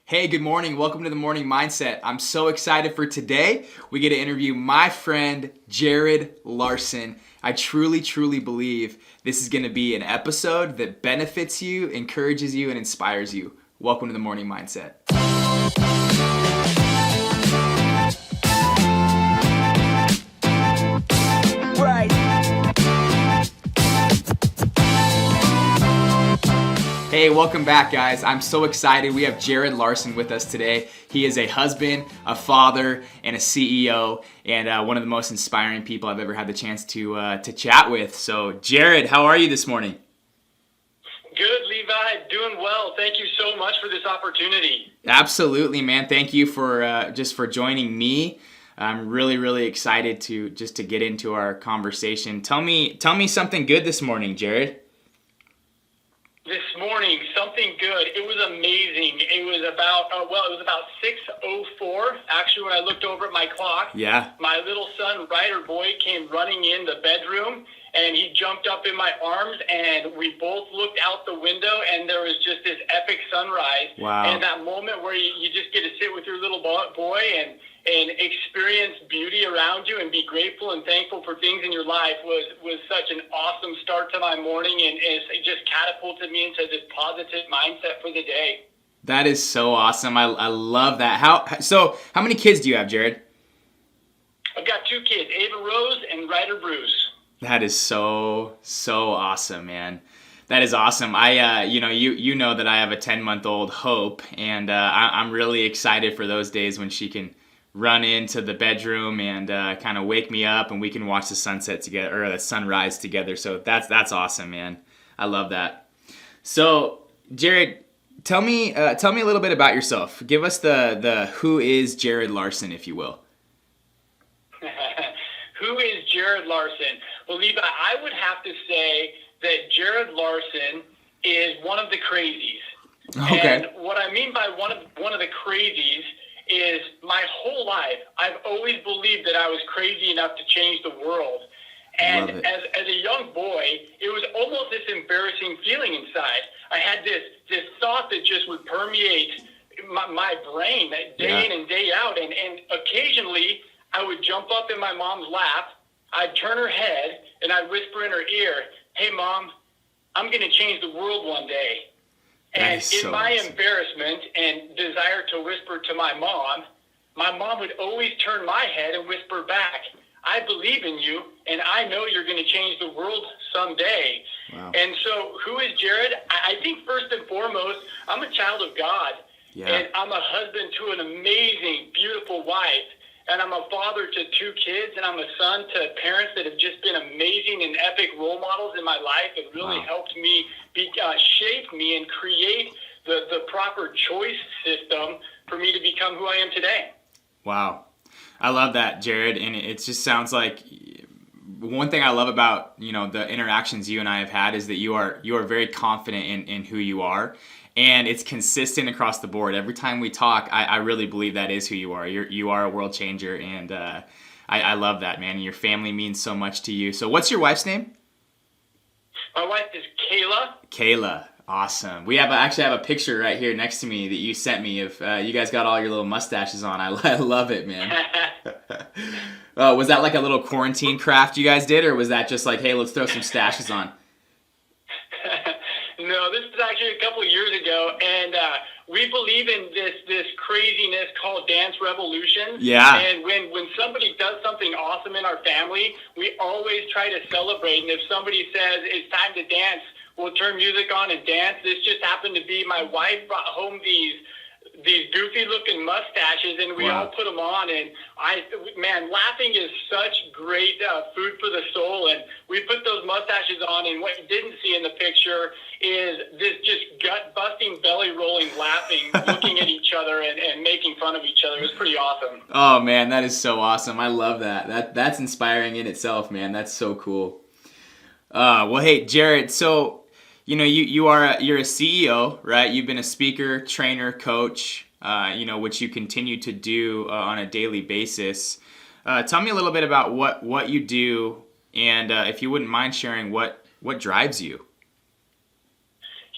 Hey, good morning. Welcome to the Morning Mindset. I'm so excited for today. We get to interview my friend, Jared Larsen. I truly believe this is going to be an episode that benefits you, encourages you, and inspires you. Welcome to the Morning Mindset. Hey, welcome back, guys. I'm so excited. We have Jared Larsen with us today. He is a husband, a father, and a CEO, and one of the most inspiring people I've ever had the chance to chat with. So, Jared, how are you this morning? Good, Levi. Doing well. Thank you so much for this opportunity. Absolutely, man. Thank you for for joining me. I'm really excited to get into our conversation. Tell me something good this morning, Jared. This morning, something good. It was amazing. It was about 6:04. Actually, when I looked over at my clock, my little son, Ryder boy, came running in the bedroom, and he jumped up in my arms, and we both looked out the window, and there was just this epic sunrise. Wow. And that moment where you just get to sit with your little boy and experience beauty around you and be grateful and thankful for things in your life was such an awesome start to my morning, and it just catapulted me into this positive mindset for the day. That is so awesome. I love that. How many kids do you have, Jared? I've got two kids, Ava Rose and Ryder Bruce. That is so awesome, man. That is awesome. You know that I have a 10-month-old Hope, and I'm really excited for those days when she can run into the bedroom and kind of wake me up, and we can watch the sunset together or the sunrise together. So that's awesome, man. I love that. So, Jared, tell me a little bit about yourself. Give us the who is Jared Larsen, if you will. Who is Jared Larsen? Well, Levi, I would have to say that Jared Larsen is one of the crazies. Okay. And what I mean by one of the crazies is my whole life, I've always believed that I was crazy enough to change the world. And as a young boy, it was almost this embarrassing feeling inside. I had this thought that just would permeate my brain day in and day out. And occasionally, I would jump up in my mom's lap, I'd turn her head, and I'd whisper in her ear, "Hey, Mom, I'm going to change the world one day." And in my embarrassment and desire to whisper to my mom would always turn my head and whisper back, "I believe in you, and I know you're going to change the world someday." Wow. And so who is Jared? I think first and foremost, I'm a child of God. Yeah. And I'm a husband to an amazing, beautiful wife. And I'm a father to two kids, and I'm a son to parents that have just been amazing and epic role models in my life and really helped me shape me and create the proper choice system for me to become who I am today. Wow. I love that, Jared. And it just sounds like one thing I love about, the interactions you and I have had is that you are very confident in who you are. And it's consistent across the board. Every time we talk, I really believe that is who you are. You are a world changer, and I love that, man. Your family means so much to you. So what's your wife's name? My wife is Kayla. Kayla. Awesome. We actually have a picture right here next to me that you sent me of you guys got all your little mustaches on. I love it, man. Was that like a little quarantine craft you guys did, or was that just like, hey, let's throw some stashes on? No, this was actually a couple of years ago, and we believe in this craziness called dance revolution. Yeah. And when somebody does something awesome in our family, we always try to celebrate. And if somebody says it's time to dance, we'll turn music on and dance. This just happened to be my wife brought home these goofy looking mustaches, and we all put them on, and laughing is such great food for the soul, and we put those mustaches on, and what you didn't see in the picture is this just gut busting, belly rolling laughing, looking at each other and making fun of each other. It was pretty awesome. Oh man, that is so awesome. I love that. That's inspiring in itself, man. That's so cool. Well, hey, Jared, so you're a CEO, right? You've been a speaker, trainer, coach, which you continue to do on a daily basis. Tell me a little bit about what you do, and if you wouldn't mind sharing what drives you.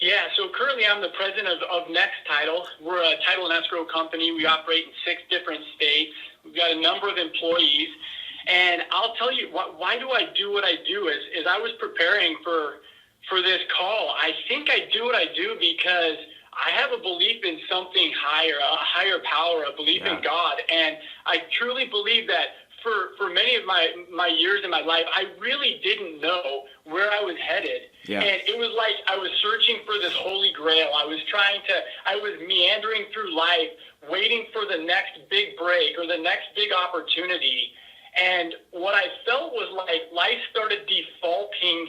Yeah, so currently I'm the president of Nextitle. We're a title and escrow company. We operate in 6 different states. We've got a number of employees. And I'll tell you, why do I do what I do? As I was preparing for this call, I think I do what I do because I have a belief in something higher, a higher power, a belief in God. And I truly believe that for many of my years in my life, I really didn't know where I was headed. Yeah. And it was like I was searching for this holy grail. I was meandering through life, waiting for the next big break or the next big opportunity. And what I felt was like life started defaulting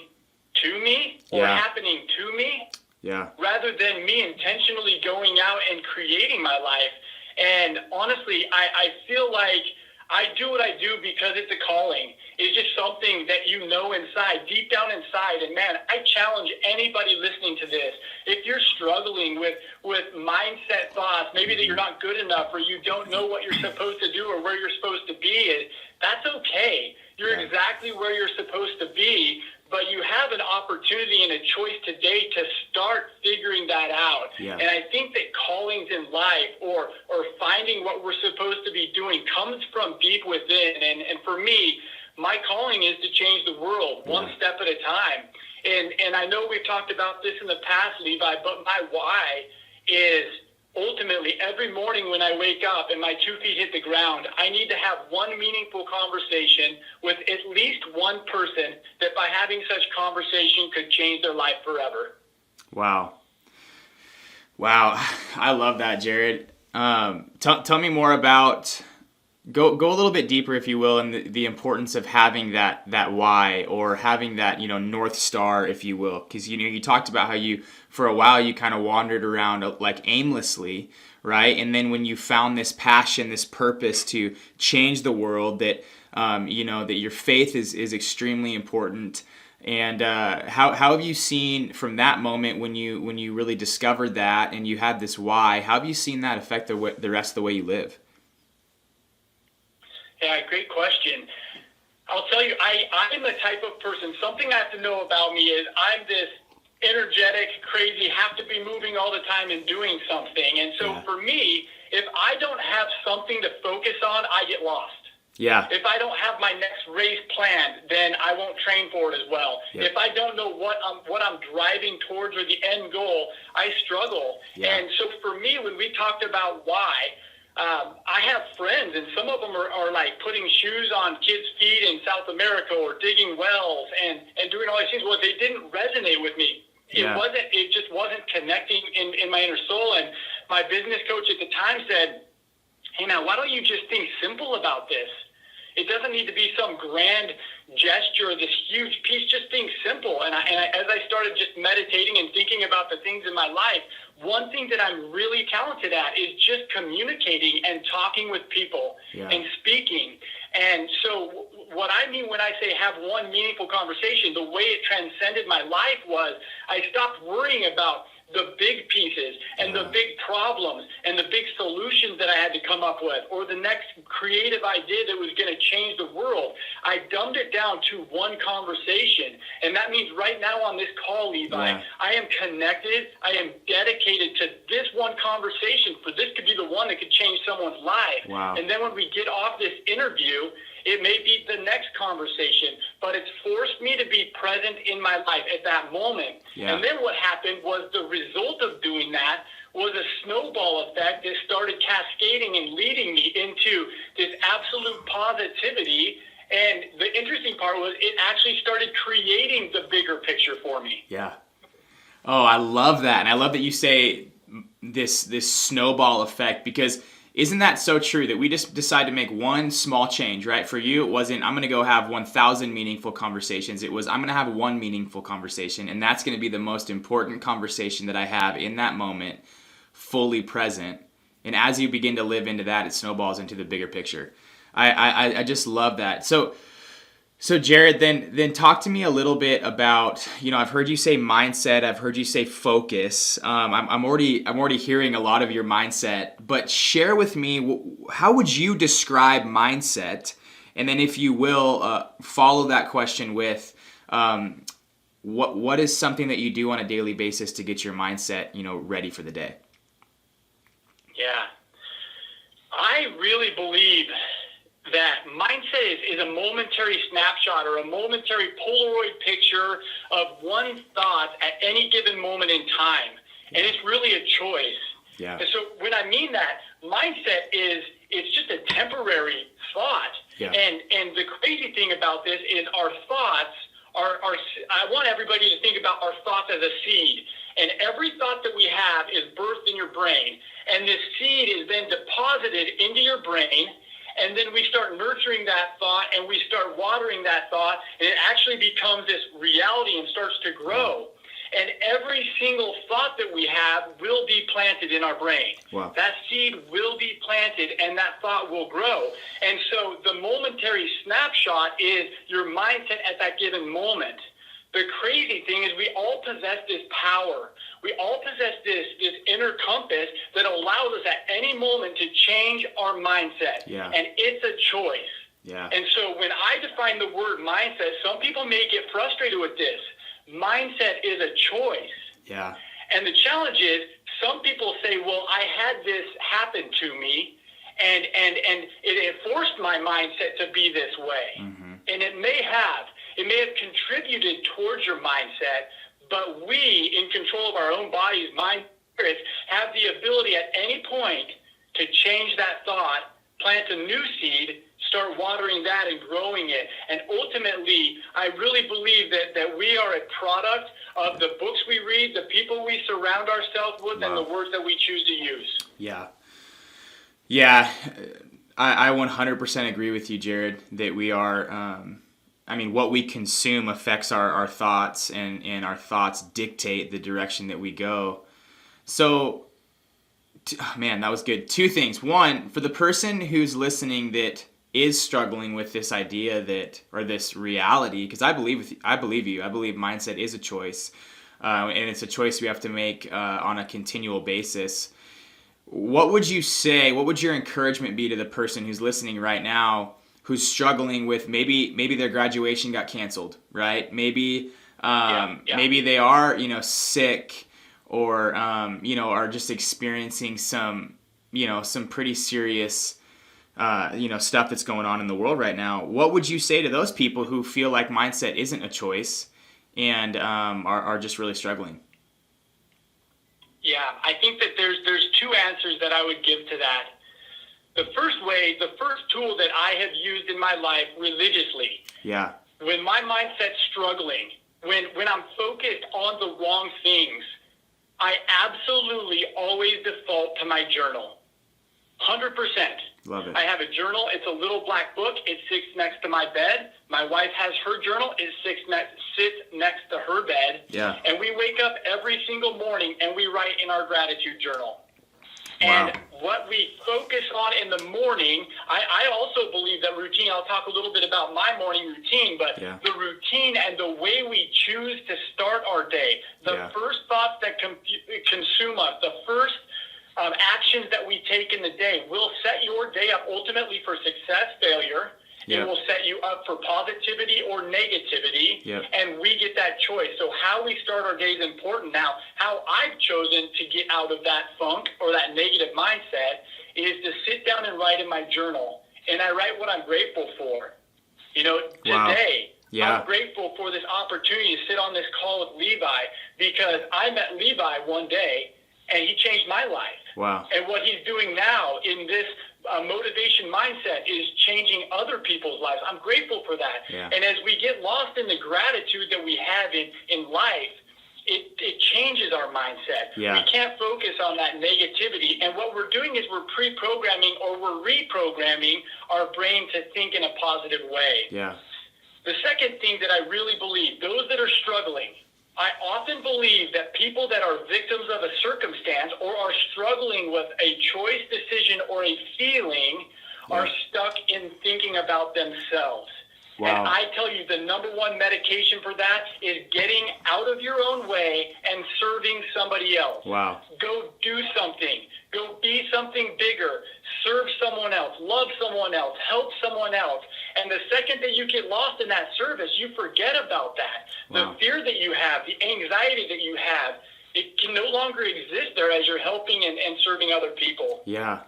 to me or happening to me rather than me intentionally going out and creating my life. And honestly, I feel like I do what I do because it's a calling. It's just something that you know inside, deep down inside. And man, I challenge anybody listening to this. If you're struggling with mindset thoughts, maybe that you're not good enough or you don't know what you're supposed to do or where you're supposed to be, that's okay. You're exactly where you're supposed to be. But you have an opportunity and a choice today to start figuring that out. Yeah. And I think that callings in life or finding what we're supposed to be doing comes from deep within. And for me, my calling is to change the world one step at a time. And I know we've talked about this in the past, Levi, but my why is ultimately every morning when I wake up and my 2 feet hit the ground, I need to have one meaningful conversation with at least one person that by having such conversation could change their life forever. Wow. I love that, Jared. Tell me more about, go a little bit deeper, if you will, in the importance of having that why or having that, North Star, if you will. Because, you talked about how you, for a while, you kind of wandered around like aimlessly, right? And then when you found this passion, this purpose to change the world, that, that your faith is extremely important. And how have you seen from that moment when you really discovered that and you had this why, how have you seen that affect the rest of the way you live? Yeah, great question. I'll tell you, I'm the type of person, something I have to know about me is I'm this energetic, crazy, have to be moving all the time and doing something. And so for me, if I don't have something to focus on, I get lost. Yeah. If I don't have my next race planned, then I won't train for it as well. Yep. If I don't know what I'm driving towards or the end goal, I struggle. Yeah. And so for me, when we talked about why, I have friends, and some of them are like putting shoes on kids' feet in South America or digging wells and doing all these things. Well, they didn't resonate with me. It just wasn't connecting in my inner soul. And my business coach at the time said, hey, man, why don't you just think simple about this? It doesn't need to be some grand gesture, this huge piece. Just think simple. And as I started just meditating and thinking about the things in my life, one thing that I'm really talented at is just communicating and talking with people and speaking. And so what I mean when I say have one meaningful conversation, the way it transcended my life was I stopped worrying about the big pieces and the big problems and the big solutions that I had to come up with or the next creative idea that was going to change the world. I dumbed it down to one conversation. And that means right now on this call, Levi, I am connected. I am dedicated to this one conversation, for this could be the one that could change someone's life. Wow. And then when we get off this interview, it may be the next conversation, but it's forced me to be present in my life at that moment. Yeah. And then what happened was the result of doing that was a snowball effect that started cascading and leading me into this absolute positivity. And the interesting part was it actually started creating the bigger picture for me. Yeah. Oh, I love that. And I love that you say this snowball effect, because isn't that so true that we just decide to make one small change, right? For you, it wasn't, I'm going to go have 1,000 meaningful conversations. It was, I'm going to have one meaningful conversation, and that's going to be the most important conversation that I have in that moment, fully present. And as you begin to live into that, it snowballs into the bigger picture. I just love that. So Jared, then talk to me a little bit about, I've heard you say mindset, I've heard you say focus. I'm already hearing a lot of your mindset, but share with me, how would you describe mindset? And then if you will, follow that question with, what is something that you do on a daily basis to get your mindset, ready for the day? Yeah. I really believe that mindset is a momentary snapshot or a momentary Polaroid picture of one thought at any given moment in time. And it's really a choice. Yeah. And so when I mean that, mindset it's just a temporary thought. Yeah. And the crazy thing about this is our thoughts are I want everybody to think about our thoughts as a seed. And every thought that we have is birthed in your brain. And this seed is then deposited into your brain. And then we start nurturing that thought and we start watering that thought. And it actually becomes this reality and starts to grow. And every single thought that we have will be planted in our brain. Wow. That seed will be planted and that thought will grow. And so the momentary snapshot is your mindset at that given moment. The crazy thing is we all possess this power. We all possess this inner compass that allows us at any moment to change our mindset. Yeah. And it's a choice. Yeah. And so when I define the word mindset, some people may get frustrated with this. Mindset is a choice. Yeah. And the challenge is some people say, well, I had this happen to me and it forced my mindset to be this way. Mm-hmm. And it may have contributed towards your mindset, but we, in control of our own bodies, mind, spirits, have the ability at any point to change that thought, plant a new seed, start watering that and growing it. And ultimately, I really believe that we are a product of the books we read, the people we surround ourselves with, Wow. and the words that we choose to use. Yeah. Yeah. I 100% agree with you, Jared, that we are, what we consume affects our thoughts, and our thoughts dictate the direction that we go. So, man, that was good. Two things. One, for the person who's listening that is struggling with this idea or this reality, because I believe you. I believe mindset is a choice, and it's a choice we have to make on a continual basis. What would you say? What would your encouragement be to the person who's listening right now, who's struggling with maybe their graduation got canceled, right? Maybe maybe they are sick, or are just experiencing some pretty serious stuff that's going on in the world right now. What would you say to those people who feel like mindset isn't a choice and are just really struggling? Yeah, I think that there's two answers that I would give to that. The first tool that I have used in my life religiously. Yeah. When my mindset's struggling, when I'm focused on the wrong things, I absolutely always default to my journal. 100%. Love it. I have a journal. It's a little black book. It sits next to my bed. My wife has her journal. It sits next to her bed. Yeah. And we wake up every single morning and we write in our gratitude journal. Wow. And what we focus on in the morning, I also believe that routine, I'll talk a little bit about my morning routine, but the routine and the way we choose to start our day, the first thoughts that consume us, the first actions that we take in the day will set your day up ultimately for success, failure. It will set you up for positivity or negativity, and we get that choice. So how we start our day is important. Now, how I've chosen to get out of that funk or that negative mindset is to sit down and write in my journal, and I write what I'm grateful for. Today, I'm grateful for this opportunity to sit on this call with Levi, because I met Levi one day, and he changed my life. Wow. And what he's doing now in this motivation mindset is changing other people's lives. I'm grateful for that. Yeah. And as we get lost in the gratitude that we have in life, it changes our mindset. Yeah. We can't focus on that negativity. And what we're doing is we're pre-programming or we're reprogramming our brain to think in a positive way. Yeah. The second thing that I really believe, those that are struggling, I often believe that people that are victims of a circumstance or are struggling with a choice, decision, or a feeling are stuck in thinking about themselves. Wow. And I tell you, the number one medication for that is getting out of your own way and serving somebody else. Wow. Go do something. Go be something bigger. Serve someone else. Love someone else. Help someone else. And the second that you get lost in that service, you forget about that. The fear that you have, the anxiety that you have, it can no longer exist there as you're helping and serving other people. Yeah.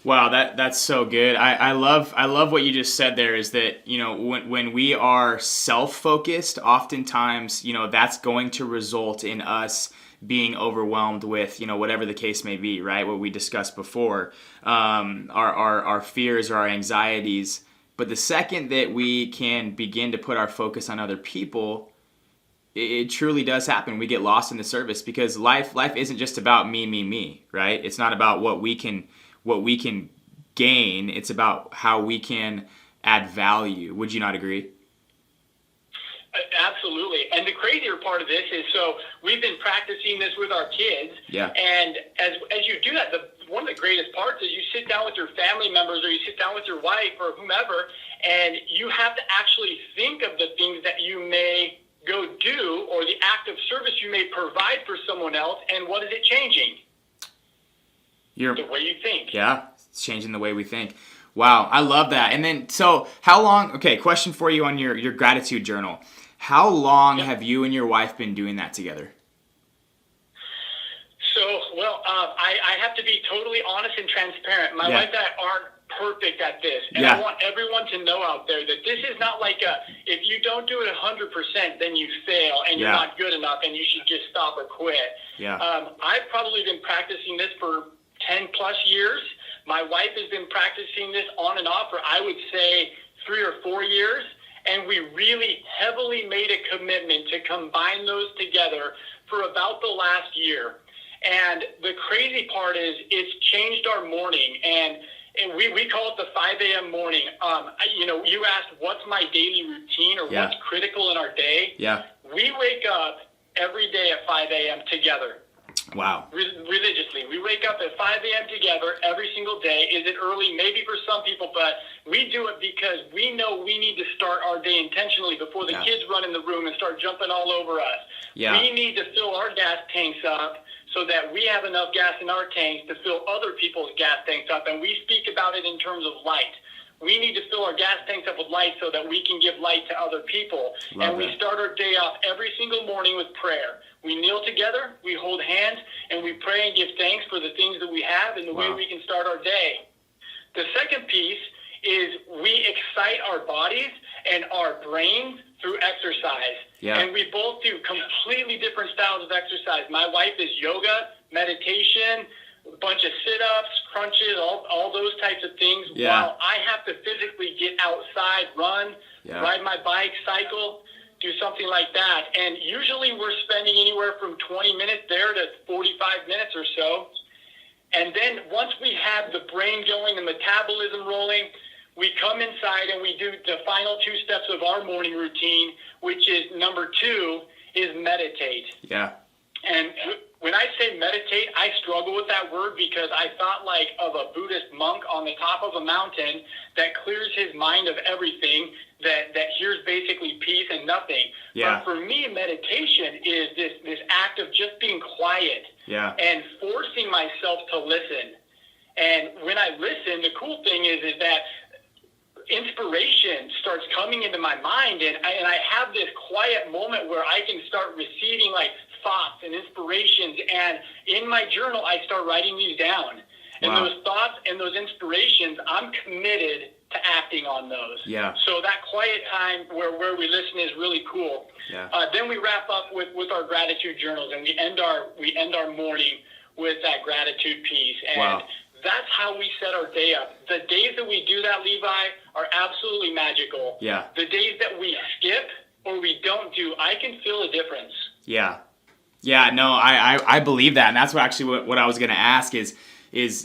Wow, that's so good. I love what you just said there, is that, when we are self-focused, oftentimes, that's going to result in us being overwhelmed with, whatever the case may be, right? What we discussed before, our fears or our anxieties. But the second that we can begin to put our focus on other people, it truly does happen. We get lost in the service, because life isn't just about me, right? It's not about what we can gain. It's about how we can add value. Would you not agree? Absolutely. And the crazier part of this is, so we've been practicing this with our kids. Yeah. And as you do that, one of the greatest parts is you sit down with your family members, or you sit down with your wife or whomever, and you have to actually think of the things that you may go do, or the act of service you may provide for someone else, and what is it changing? The way you think. Yeah, it's changing the way we think. Wow, I love that. And then, so how long, okay, question for you on your gratitude journal. How long have you and your wife been doing that together? So, well, I have to be totally honest and transparent. My wife and I aren't perfect at this. And I want everyone to know out there that this is not like if you don't do it 100%, then you fail and you're not good enough and you should just stop or quit. Yeah. I've probably been practicing this for 10 plus years. My wife has been practicing this on and off for, I would say, 3 or 4 years. And we really heavily made a commitment to combine those together for about the last year. And the crazy part is it's changed our morning. And we call it the 5 a.m. morning. You asked what's my daily routine or what's critical in our day. Yeah. We wake up every day at 5 a.m. together. Wow. Religiously. We wake up at 5 a.m. together every single day. Is it early? Maybe for some people, but we do it because we know we need to start our day intentionally before the kids run in the room and start jumping all over us. Yeah. We need to fill our gas tanks up so that we have enough gas in our tanks to fill other people's gas tanks up. And we speak about it in terms of light. We need to fill our gas tanks up with light so that we can give light to other people. We start our day off every single morning with prayer. We kneel together, we hold hands, and we pray and give thanks for the things that we have and the way we can start our day. The second piece is we excite our bodies and our brains through exercise. Yeah. And we both do completely different styles of exercise. My wife is yoga, meditation, a bunch of sit-ups, crunches, all those types of things. Yeah. While I have to physically get outside, run, ride my bike, cycle, do something like that. And usually we're spending anywhere from 20 minutes there to 45 minutes or so. And then once we have the brain going, the metabolism rolling, we come inside and we do the final 2 steps of our morning routine, which is number 2 is meditate. Yeah. And when I say meditate, I struggle with that word because I thought like of a Buddhist monk on the top of a mountain that clears his mind of everything, that hears basically peace and nothing. Yeah. But for me, meditation is this act of just being quiet and forcing myself to listen. And when I listen, the cool thing is that inspiration starts coming into my mind, and I have this quiet moment where I can start receiving like thoughts and inspirations, and in my journal I start writing these down. And those thoughts and those inspirations, I'm committed to acting on those. Yeah. So that quiet time where we listen is really cool. Yeah. Then we wrap up with our gratitude journals, and we end our morning with that gratitude piece. And that's how we set our day up. The days that we do that, Levi, are absolutely magical. Yeah. The days that we skip or we don't do, I can feel a difference. Yeah. Yeah, no, I believe that. And that's what I was going to ask is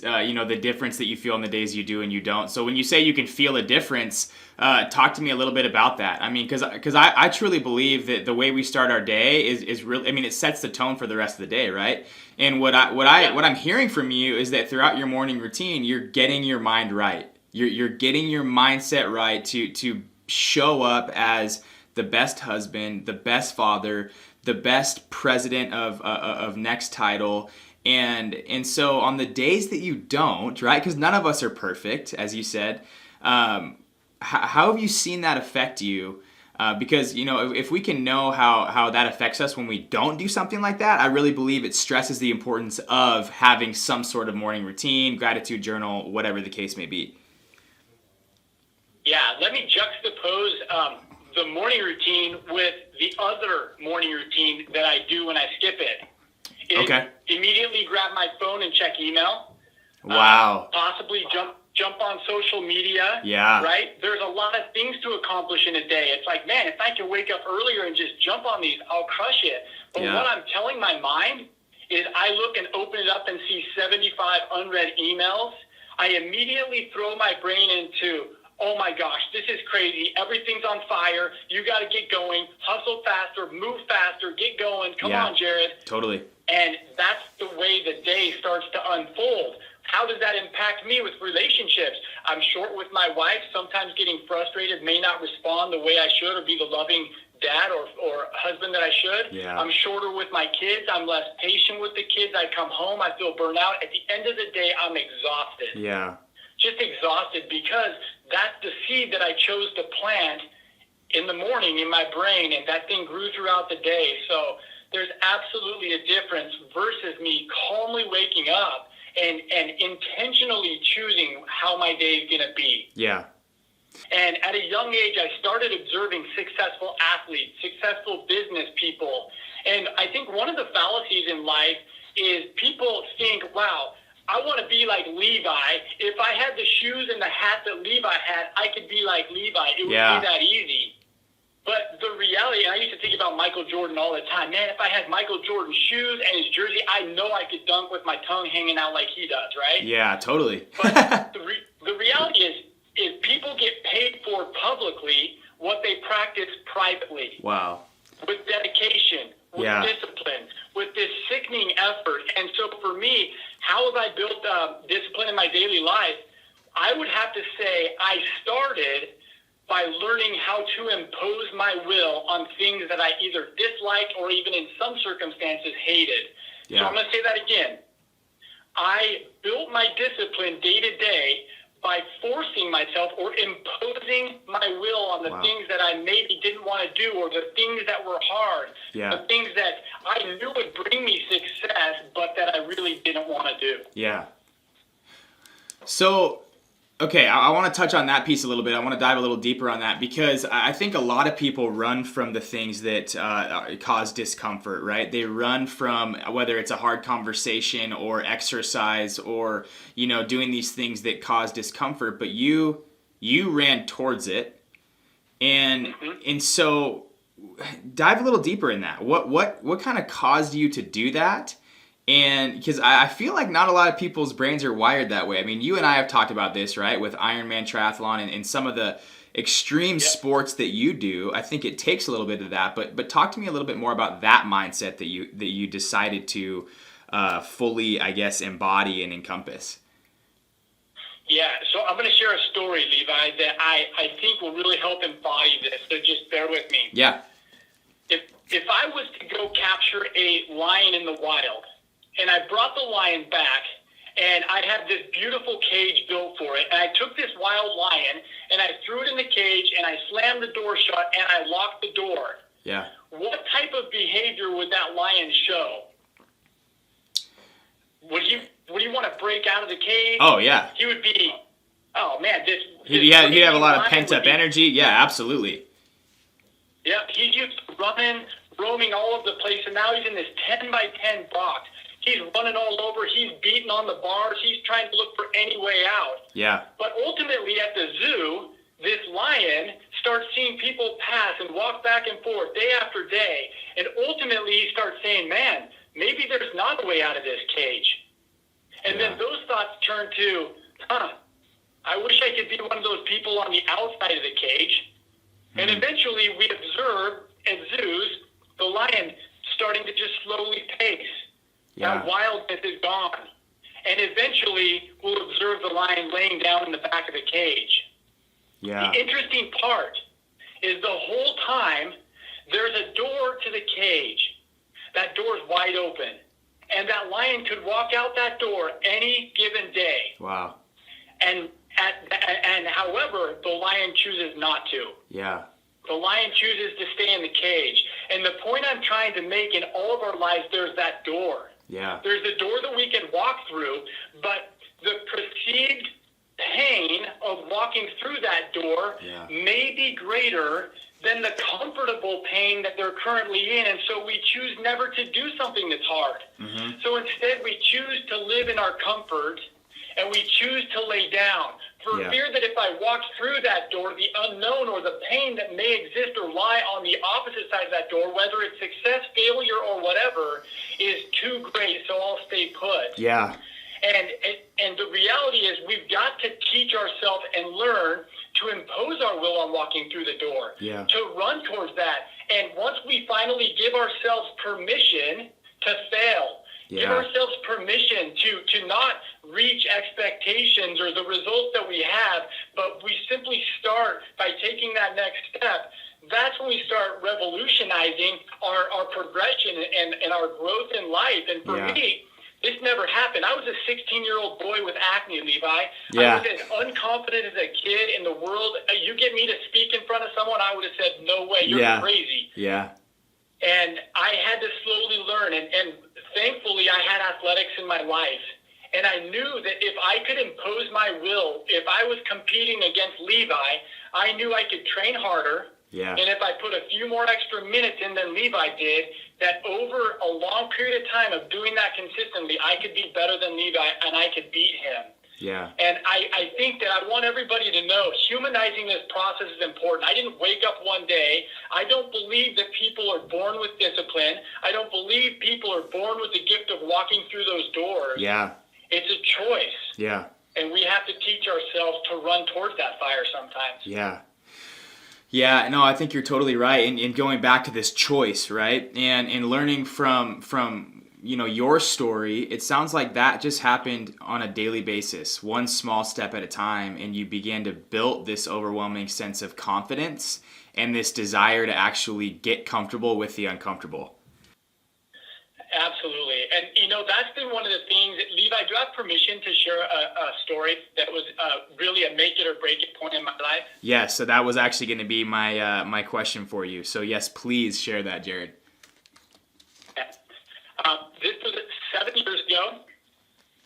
the difference that you feel in the days you do and you don't. So when you say you can feel a difference, talk to me a little bit about that. I mean, because I truly believe that the way we start our day is really, I mean, it sets the tone for the rest of the day, right? And what I'm hearing from you is that throughout your morning routine, you're getting your mind right. You're getting your mindset right to show up as the best husband, the best father, the best president of Nextitle. And so on the days that you don't, right, because none of us are perfect, as you said, how have you seen that affect you Because, if we can know how that affects us when we don't do something like that, I really believe it stresses the importance of having some sort of morning routine, gratitude journal, whatever the case may be. Yeah, let me juxtapose the morning routine with the other morning routine that I do when I skip it. Okay. Immediately grab my phone and check email. Wow. Possibly jump on social media. Yeah. Right? There's a lot of things to accomplish in a day. It's like, man, if I can wake up earlier and just jump on these, I'll crush it. But what I'm telling my mind is I look and open it up and see 75 unread emails. I immediately throw my brain into, oh my gosh, this is crazy. Everything's on fire. You got to get going. Hustle faster. Move faster. Get going. Come on, Jared. Totally. And that's the way the day starts to unfold. How does that impact me with relationships? I'm short with my wife, sometimes getting frustrated, may not respond the way I should or be the loving dad or husband that I should. Yeah. I'm shorter with my kids. I'm less patient with the kids. I come home, I feel burnt out. At the end of the day, I'm exhausted. Yeah. Just exhausted because that's the seed that I chose to plant in the morning in my brain, and that thing grew throughout the day. So there's absolutely a difference versus me calmly waking up and intentionally choosing how my day is going to be. Yeah. And at a young age, I started observing successful athletes, successful business people. And I think one of the fallacies in life is people think, wow, I want to be like Levi. If I had the shoes and the hat that Levi had, I could be like Levi. It would be that easy. But the reality, and I used to think about Michael Jordan all the time. Man, if I had Michael Jordan's shoes and his jersey, I know I could dunk with my tongue hanging out like he does, right? Yeah, totally. But the reality is people get paid for publicly what they practice privately. Wow. With dedication, with discipline, with this sickening effort. And so for me, how have I built discipline in my daily life? I would have to say I started by learning how to impose my will on things that I either disliked or even in some circumstances hated. So I'm going to say that again. I built my discipline day to day by forcing myself or imposing my will on the things that I maybe didn't want to do or the things that were hard, the things that I knew would bring me success but that I really didn't want to do. Yeah. So, okay, I want to touch on that piece a little bit. I want to dive a little deeper on that because I think a lot of people run from the things that cause discomfort, right? They run from whether it's a hard conversation or exercise or, doing these things that cause discomfort, but you ran towards it. And so dive a little deeper in that. What kind of caused you to do that? And because I feel like not a lot of people's brains are wired that way. I mean, you and I have talked about this, right? With Ironman triathlon and some of the extreme sports that you do. I think it takes a little bit of that. But talk to me a little bit more about that mindset that you decided to fully, I guess, embody and encompass. Yeah, so I'm going to share a story, Levi, that I think will really help embody this. So just bear with me. Yeah. If I was to go capture a lion in the wild, and I brought the lion back, and I had this beautiful cage built for it, and I took this wild lion, and I threw it in the cage, and I slammed the door shut, and I locked the door. Yeah. What type of behavior would that lion show? Would he want to break out of the cage? Oh, yeah. He would be, oh, man, he'd have a lot of pent-up energy. Yeah, absolutely. Yeah, he's used to running, roaming all over the place, and now he's in this 10 by 10 box. He's running all over. He's beating on the bars. He's trying to look for any way out. Yeah. But ultimately at the zoo, this lion starts seeing people pass and walk back and forth day after day. And ultimately he starts saying, man, maybe there's not a way out of this cage. And then those thoughts turn to, I wish I could be one of those people on the outside of the cage. And eventually we observe at zoos the lion starting to just slowly pace. That wildness is gone. And eventually we'll observe the lion laying down in the back of the cage. Yeah. The interesting part is the whole time there's a door to the cage. That door is wide open. And that lion could walk out that door any given day. Wow. And however, the lion chooses not to. Yeah. The lion chooses to stay in the cage. And the point I'm trying to make, in all of our lives, there's that door. Yeah. There's the door that we can walk through, but the perceived pain of walking through that door may be greater than the comfortable pain that they're currently in. And so we choose never to do something that's hard. Mm-hmm. So instead, we choose to live in our comfort, and we choose to lay down for fear that if I walk through that door, the unknown or the pain that may exist or lie on the opposite side of that door, whether it's success, failure, or whatever, is too great. So I'll stay put. Yeah. And the reality is we've got to teach ourselves and learn to impose our will on walking through the door, to run towards that. And once we finally give ourselves permission to fail, give ourselves permission to not reach expectations or the results that we have, but we simply start by taking that next step, that's when we start revolutionizing our progression and our growth in life. And for me, this never happened. I was a 16-year-old boy with acne, Levi. I was as unconfident as a kid in the world. You get me to speak in front of someone, I would have said, no way, you're crazy. Yeah. And I had to slowly learn. And thankfully, I had athletics in my life. And I knew that if I could impose my will, if I was competing against Levi, I knew I could train harder. Yeah. And if I put a few more extra minutes in than Levi did, that over a long period of time of doing that consistently, I could be better than Levi and I could beat him. Yeah. And I think that I want everybody to know humanizing this process is important. I didn't wake up one day. I don't believe that people are born with discipline. I don't believe people are born with the gift of walking through those doors. Yeah. It's a choice. Yeah. And we have to teach ourselves to run towards that fire sometimes. Yeah. Yeah, no, I think you're totally right. And going back to this choice, right? And learning from your story, it sounds like that just happened on a daily basis, one small step at a time, and you began to build this overwhelming sense of confidence and this desire to actually get comfortable with the uncomfortable. Absolutely. And, that's been one of the things. Levi, do I have permission to share a story that was really a make it or break it point in my life? Yes, so that was actually going to be my question for you. So, yes, please share that, Jared. This was 7 years ago,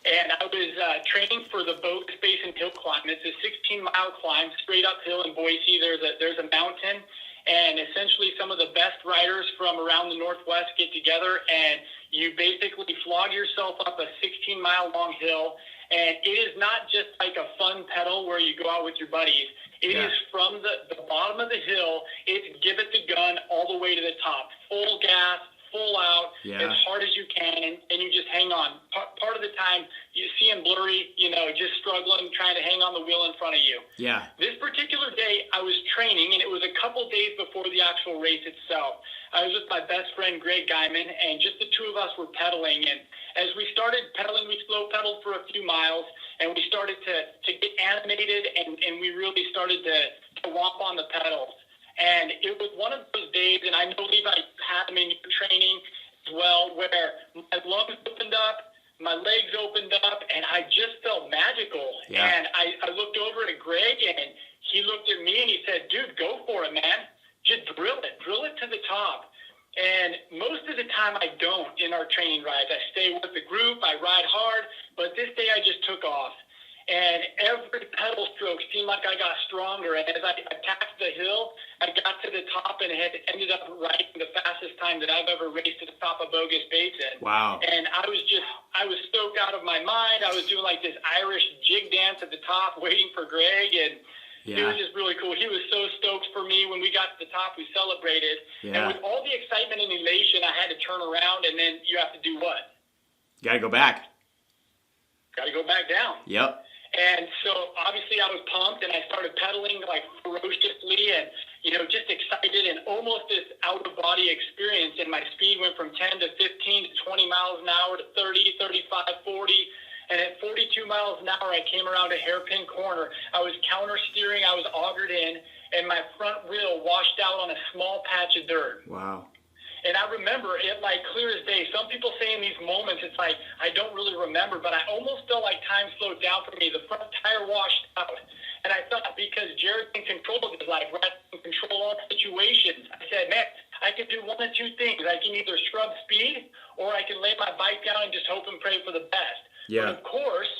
and I was training for the Bogus Basin Hill Climb. It's a 16-mile climb straight uphill in Boise. There's a mountain, and essentially some of the best riders from around the Northwest get together, and you basically flog yourself up a 16-mile long hill. And it is not just like a fun pedal where you go out with your buddies. It is from the bottom of the hill. It's give it the gun all the way to the top. Full gas, full out, as hard as you can, and you just hang on. Part of the time, you see them blurry, just struggling, trying to hang on the wheel in front of you. Yeah. This particular day, I was training, and it was a couple days before the actual race itself. I was with my best friend, Greg Guyman, and just the two of us were pedaling. And as we started pedaling, we slow pedaled for a few miles, and we started to get animated, and we really started to womp on the pedals. And it was one of those days, and I know Levi had them in your training as well, where my lungs opened up, my legs opened up, and I just felt magical. Yeah. And I looked over at Greg, and he looked at me, and he said, dude, go for it, man. Just drill it to the top. And most of the time I don't in our training rides. I stay with the group, I ride hard, but this day I just took off. And every pedal stroke seemed like I got stronger. And as I attacked the hill, I got to the top and had ended up riding the fastest time that I've ever raced to the top of Bogus Basin. Wow. And I was stoked out of my mind. I was doing like this Irish jig dance at the top, waiting for Greg. And it was just really cool. He was so stoked for me. When we got to the top, we celebrated. Yeah. And with all the excitement and elation, I had to turn around, and then you have to do what? You got to go back. Got to go back down. Yep. And so obviously I was pumped, and I started pedaling like ferociously and, just excited and almost this out-of-body experience. And my speed went from 10 to 15 to 20 miles an hour to 30, 35, 40. And at 42 miles an hour, I came around a hairpin corner. I was counter-steering. I was augered in, and my front wheel washed out on a small patch of dirt. Wow. And I remember it like clear as day. Some people say in these moments, it's like, I don't really remember, but I almost felt like time slowed down for me. The front tire washed out. And I thought because Jared's in control of his life, right, in control all situations, situations. I said, man, I can do one of two things. I can either scrub speed or I can lay my bike down and just hope and pray for the best. Yeah. But of course,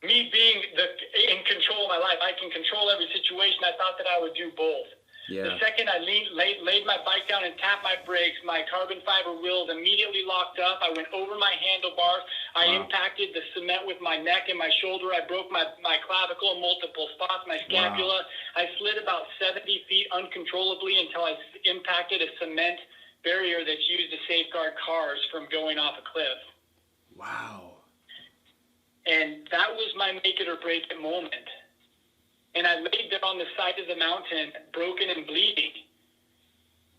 me being in control of my life, I can control every situation. I thought that I would do both. Yeah. The second I laid my bike down and tapped my brakes, my carbon fiber wheels immediately locked up. I went over my handlebars. I impacted the cement with my neck and my shoulder. I broke my clavicle in multiple spots, my scapula. I slid about 70 feet uncontrollably until I impacted a cement barrier that's used to safeguard cars from going off a cliff. Wow. And that was my make it or break it moment. And I laid there on the side of the mountain, broken and bleeding.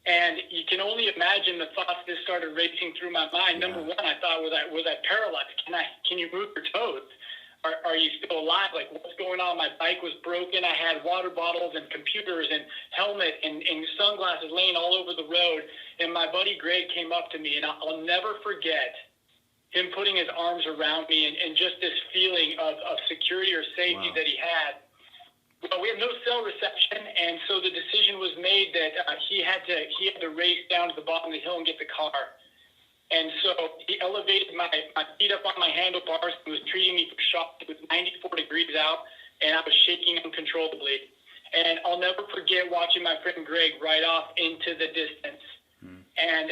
And you can only imagine the thoughts that started racing through my mind. Yeah. Number one, I thought, was I paralyzed? Can you move your toes? Are you still alive? Like, what's going on? My bike was broken. I had water bottles and computers and helmet and sunglasses laying all over the road. And my buddy Greg came up to me, and I'll never forget him putting his arms around me and just this feeling of security or safety that he had. Well, we have no cell reception, and so the decision was made that he had to race down to the bottom of the hill and get the car. And so he elevated my feet up on my handlebars. He was treating me for shock. It was 94 degrees out, and I was shaking uncontrollably. And I'll never forget watching my friend Greg ride off into the distance. And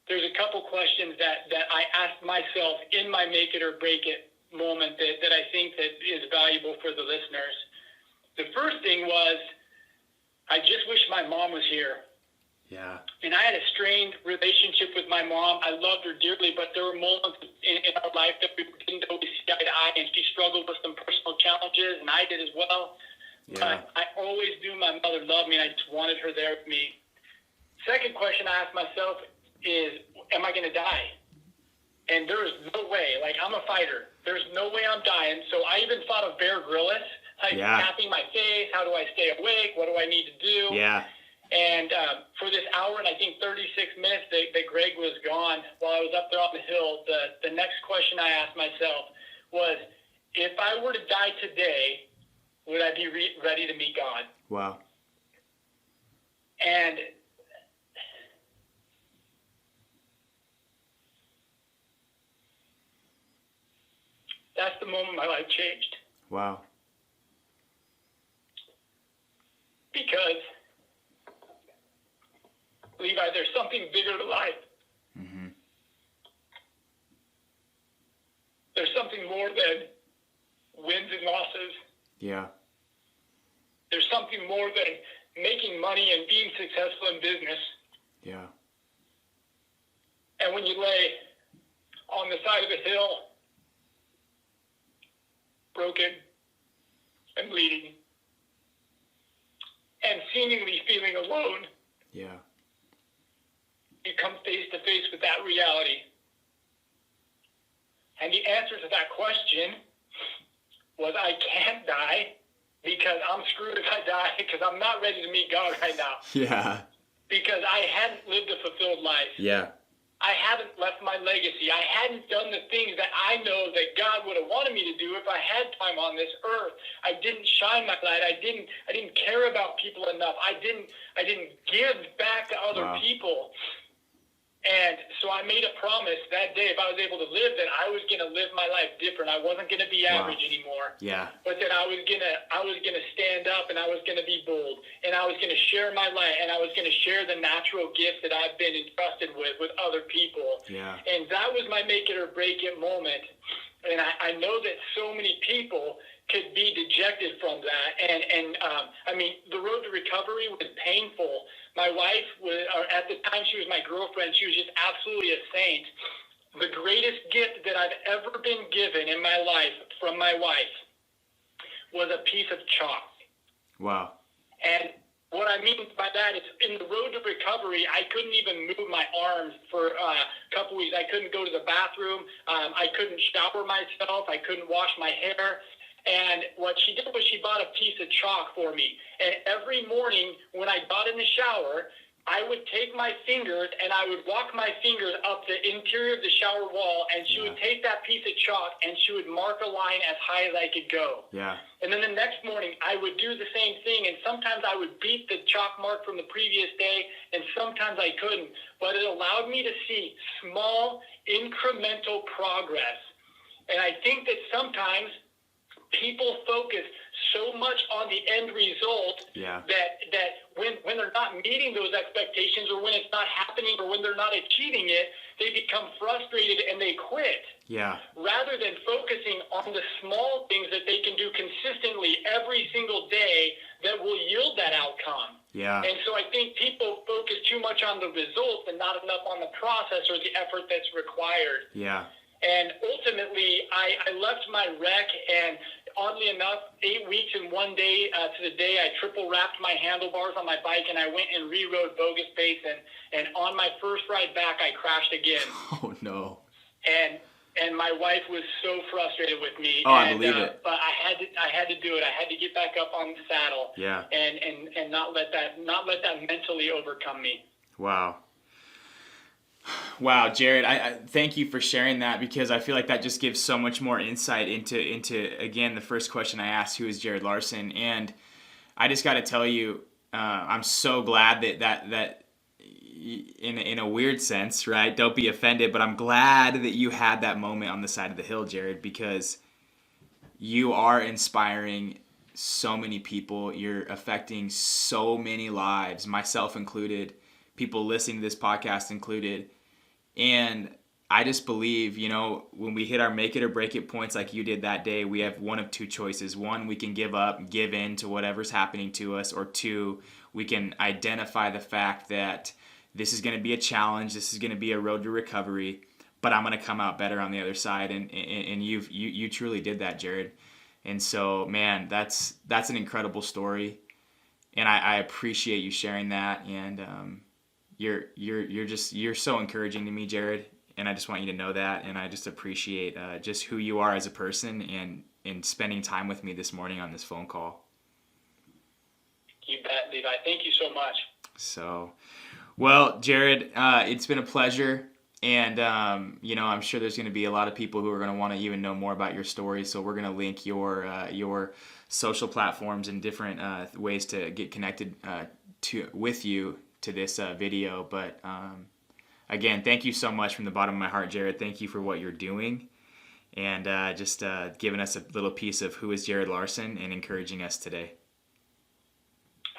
there's a couple questions that I asked myself in my make it or break it moment that I think that is valuable for the listeners. The first thing was, I just wish my mom was here. Yeah. And I had a strained relationship with my mom. I loved her dearly, but there were moments in our life that we didn't always see eye to eye, and she struggled with some personal challenges, and I did as well. Yeah. But I always knew my mother loved me, and I just wanted her there with me. Second question I asked myself is, am I going to die? And there is no way. Like, I'm a fighter. There's no way I'm dying. So I even thought of Bear Grylls. Tapping my face, how do I stay awake, what do I need to do? Yeah. And for this hour and I think 36 minutes that Greg was gone while I was up there on the hill, the next question I asked myself was, if I were to die today, would I be ready to meet God? Wow. And that's the moment my life changed. Wow. Because, Levi, there's something bigger to life. Mm-hmm. There's something more than wins and losses. Yeah. There's something more than making money and being successful in business. Yeah. And when you lay on the side of the hill, broken and bleeding, and seemingly feeling alone, Yeah. you come face to face with that reality. And the answer to that question was, I can't die because I'm screwed if I die, because I'm not ready to meet God right now. Yeah. Because I hadn't lived a fulfilled life. Yeah. I haven't left my legacy. I hadn't done the things that I know that God would have wanted me to do if I had time on this earth. I didn't shine my light. I didn't care about people enough. I didn't give back to other people. And so I made a promise that day, if I was able to live, that I was going to live my life different. I wasn't going to be average anymore. Yeah. But that I was going to stand up, and I was going to be bold, and I was going to share my light, and I was going to share the natural gifts that I've been entrusted with other people. Yeah. And that was my make it or break it moment. And I know that so many people could be dejected from that. And I mean, the road to recovery was painful. My wife at the time, she was my girlfriend. She was just absolutely a saint. The greatest gift that I've ever been given in my life from my wife was a piece of chalk. Wow. And what I mean by that is, in the road to recovery, I couldn't even move my arms for a couple weeks. I couldn't go to the bathroom. I couldn't shower myself. I couldn't wash my hair. And what she did was she bought a piece of chalk for me. And every morning when I got in the shower, I would take my fingers and I would walk my fingers up the interior of the shower wall, and she would take that piece of chalk and she would mark a line as high as I could go. Yeah. And then the next morning I would do the same thing, and sometimes I would beat the chalk mark from the previous day, and sometimes I couldn't. But it allowed me to see small, incremental progress. And I think that sometimes people focus so much on the end result that when they're not meeting those expectations, or when it's not happening, or when they're not achieving it, they become frustrated and they quit. Yeah. Rather than focusing on the small things that they can do consistently every single day that will yield that outcome. Yeah. And so I think people focus too much on the results and not enough on the process or the effort that's required. Yeah. And ultimately, I left my wreck, and oddly enough, 8 weeks and 1 day to the day, I triple wrapped my handlebars on my bike, and I went and re-rode bogus pace, and on my first ride back, I crashed again. Oh, no. And my wife was so frustrated with me. Oh, I believe it. But I had to do it. I had to get back up on the saddle. Yeah. And not let that mentally overcome me. Wow. Wow, Jared, I thank you for sharing that, because I feel like that just gives so much more insight into again, the first question I asked, who is Jared Larsen? And I just got to tell you, I'm so glad that in a weird sense, right? Don't be offended, but I'm glad that you had that moment on the side of the hill, Jared, because you are inspiring so many people. You're affecting so many lives, myself included, people listening to this podcast included. And I just believe, when we hit our make it or break it points like you did that day, we have one of two choices. One, we can give up, give in to whatever's happening to us. Or two, we can identify the fact that this is going to be a challenge. This is going to be a road to recovery, but I'm going to come out better on the other side. And you truly did that, Jared. And so, man, that's an incredible story. And I appreciate you sharing that. And, you're so encouraging to me, Jared, and I just want you to know that, and I just appreciate just who you are as a person and spending time with me this morning on this phone call. You bet, Levi. Thank you so much. So, well, Jared, it's been a pleasure, and I'm sure there's going to be a lot of people who are going to want to even know more about your story, so we're going to link your social platforms and different ways to get connected with you to this video. But again, thank you so much from the bottom of my heart, Jared. Thank you for what you're doing, and just giving us a little piece of who is Jared Larsen and encouraging us today.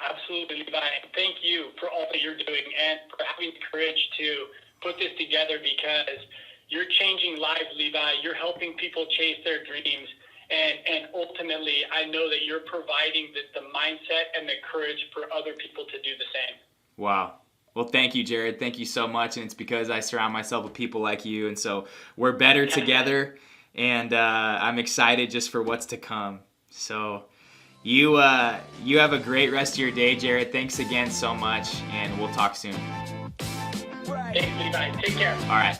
Absolutely, Levi. Thank you for all that you're doing and for having the courage to put this together, because you're changing lives, Levi. You're helping people chase their dreams. And ultimately, I know that you're providing the mindset and the courage for other people to do the same. Wow. Well, thank you, Jared. Thank you so much. And it's because I surround myself with people like you. And so we're better together. And I'm excited just for what's to come. So you have a great rest of your day, Jared. Thanks again so much. And we'll talk soon. Thanks, Levi. Take care. All right.